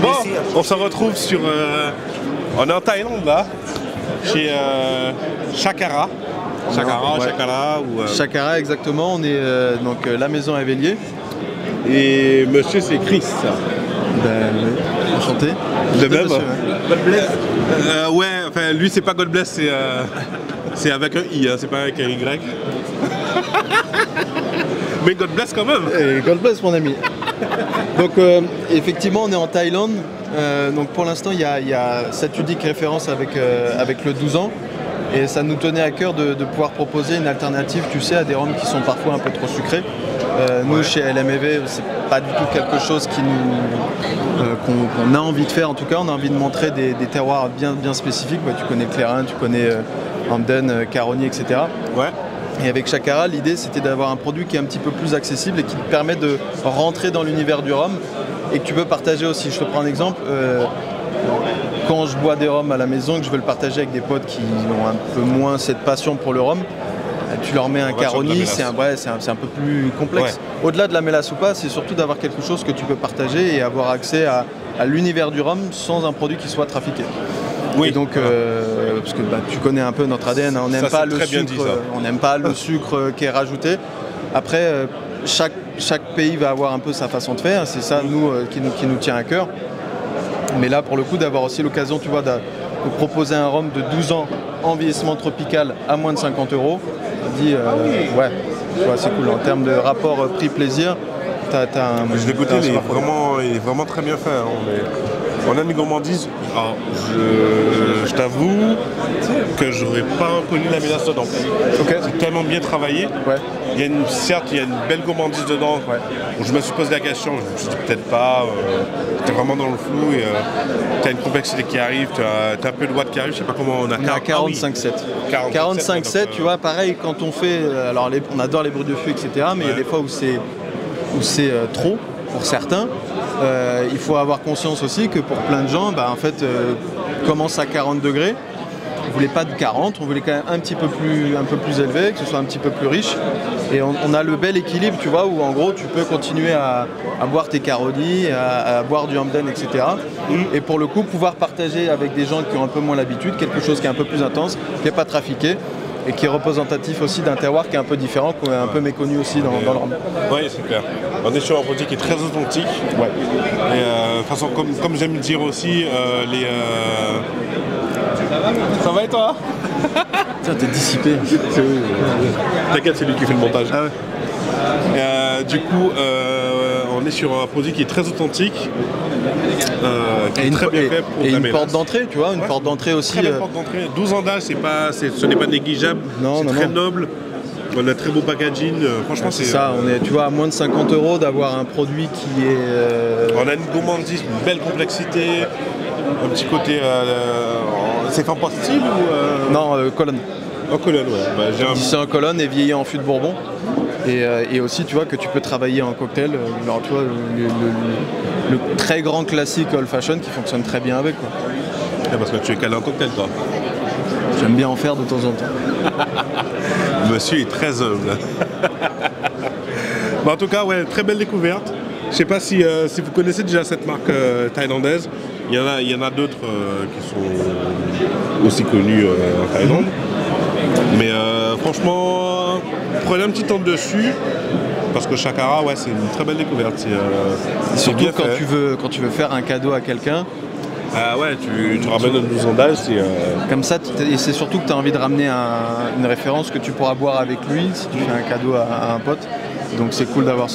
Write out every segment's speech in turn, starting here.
Bon, on se retrouve sur... on est en Thaïlande là, chez Chakara. Chakara, exactement. On est donc la maison à Vélier. Et monsieur c'est Chris. Enchanté. De même. God bless. Ouais, enfin lui c'est pas God bless, c'est avec un I, hein, c'est pas avec un Y. Mais God bless quand même. Et God bless mon ami. Donc effectivement on est en Thaïlande. Donc pour l'instant il y a cette unique référence avec le 12 ans. Et ça nous tenait à cœur de pouvoir proposer une alternative, tu sais, à des rhums qui sont parfois un peu trop sucrés. Nous, chez LMEV, c'est pas du tout quelque chose qu'on a envie de faire. En tout cas, on a envie de montrer des terroirs bien spécifiques. Ouais, tu connais Clairin, tu connais Hamden, Caroni, etc. Ouais. Et avec Chakara, l'idée, c'était d'avoir un produit qui est un petit peu plus accessible et qui te permet de rentrer dans l'univers du rhum et que tu peux partager aussi. Je te prends un exemple. Quand je bois des rhums à la maison, que je veux le partager avec des potes qui ont un peu moins cette passion pour le rhum, tu leur mets un Caroni, c'est un peu plus complexe. Ouais. Au-delà de la mélasse ou pas, c'est surtout d'avoir quelque chose que tu peux partager et avoir accès à l'univers du rhum sans un produit qui soit trafiqué. Oui. Et donc, parce que tu connais un peu notre ADN, hein, on n'aime pas le sucre, on n'aime pas le sucre qui est rajouté. Après, chaque pays va avoir un peu sa façon de faire, c'est ça nous qui nous tient à cœur. Mais là, pour le coup, d'avoir aussi l'occasion, tu vois, de proposer un rhum de 12 ans en vieillissement tropical à moins de 50 €, on dit, ouais, c'est cool. En termes de rapport prix-plaisir, je l'ai goûté, il est vraiment très bien fait. Hein. On a une gourmandise. Alors, je t'avoue que j'aurais pas reconnu la mélasse dedans. Okay. C'est tellement bien travaillé. Ouais. Certes, il y a une belle gourmandise dedans. Ouais. Donc, je me suis posé la question, je me suis dit peut-être pas. T'es vraiment dans le flou et t'as une complexité qui arrive, t'as un peu de watts qui arrive, je sais pas comment on a. On a 45,7. 45,7, tu vois, pareil, quand on fait. Alors, on adore les bruits de feu, etc. Mais il y a des fois où c'est trop pour certains. Il faut avoir conscience aussi que pour plein de gens, en fait, commence à 40 degrés. On voulait pas de 40, on voulait quand même un peu plus élevé, que ce soit un petit peu plus riche. Et on a le bel équilibre, tu vois, où en gros tu peux continuer à boire tes Caroni, à boire du Hamden, etc. Et pour le coup, pouvoir partager avec des gens qui ont un peu moins l'habitude, quelque chose qui est un peu plus intense, qui n'est pas trafiqué. Et qui est représentatif aussi d'un terroir qui est un peu différent, qu'on est un peu méconnu aussi dans le rhum. Oui, c'est clair. On est sur un produit qui est très authentique. Ouais. Et de toute façon, comme j'aime dire aussi, Ça va et toi? Tiens, t'es dissipé. T'inquiète, c'est lui qui fait le montage. Ah ouais. Du coup, on est sur un produit qui est très authentique. Qui est très bien fait pour une porte d'entrée, tu vois, une porte d'entrée aussi. Très belle porte d'entrée. 12 ans d'âge, ce n'est pas négligeable. C'est très noble. On a un très beau packaging. Franchement, c'est ça. On est, tu vois, à moins de 50 € d'avoir un produit qui est. On a une gourmandise, une belle complexité, un petit côté. C'est fait en style ou Non, colonne. En colonne, ouais. C'est en colonne et vieilli en fût de Bourbon. Et aussi, tu vois, que tu peux travailler en cocktail. Alors, tu vois, le très grand classique old fashion qui fonctionne très bien avec, quoi. Ouais, parce que tu es calé en cocktail, toi. J'aime bien en faire de temps en temps. Monsieur est très humble. En tout cas, ouais, très belle découverte. Je sais pas si vous connaissez déjà cette marque thaïlandaise. Il y en a d'autres qui sont aussi connus en Thaïlande. Mais franchement, prenez un petit temps dessus. Parce que Chakara, ouais, c'est une très belle découverte. Surtout bien quand tu veux faire un cadeau à quelqu'un. Ouais, tu ramènes un 12 ans d'âge. Comme ça, et c'est surtout que tu as envie de ramener une référence que tu pourras boire avec lui si tu fais un cadeau à un pote. Donc c'est cool d'avoir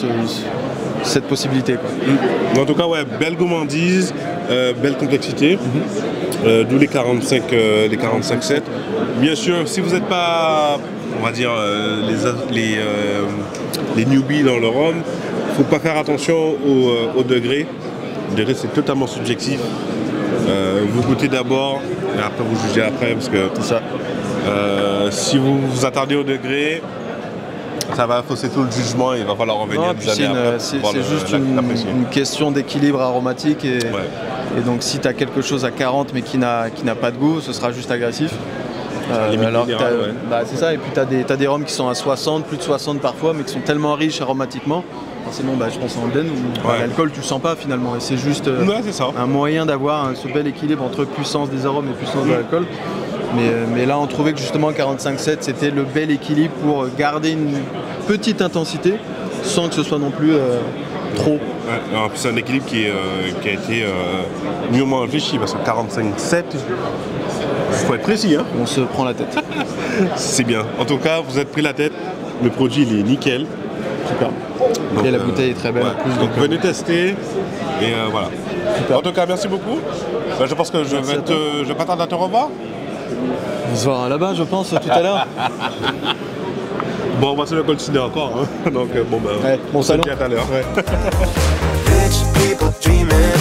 cette possibilité, quoi. En tout cas, ouais, belle gourmandise, belle complexité. D'où les 45,7. Bien sûr, si vous n'êtes pas, on va dire, les newbies dans le rhum, il ne faut pas faire attention au degré. Le degré, c'est totalement subjectif. Vous goûtez d'abord et après vous jugez après, parce que ça. si vous vous attardez au degré, ça va fausser tout le jugement et il va falloir revenir des années après. C'est juste une question d'équilibre aromatique et donc si tu as quelque chose à 40 mais qui n'a pas de goût, ce sera juste agressif. C'est ça, et puis tu as des rhums qui sont à 60, plus de 60 parfois, mais qui sont tellement riches aromatiquement. Forcément, je pense en blend où l'alcool tu le sens pas finalement, et c'est juste un moyen d'avoir ce bel équilibre entre puissance des arômes et puissance de l'alcool. Mais là on trouvait que justement 45,7 c'était le bel équilibre pour garder une petite intensité sans que ce soit non plus trop. C'est un équilibre qui a été mûrement réfléchi, parce que 45,7, il faut être précis. Hein. On se prend la tête. C'est bien. En tout cas, vous êtes pris la tête. Le produit, il est nickel. Super. Donc, et la bouteille est très belle. Donc venez tester. Et voilà. Super. En tout cas, merci beaucoup. Je pense que je vais pas tarder à te revoir. On se voit là-bas, je pense, tout à l'heure. Bon, on va se le continuer encore. Hein. Donc, bon salon. À tout à l'heure. Rich people dreaming.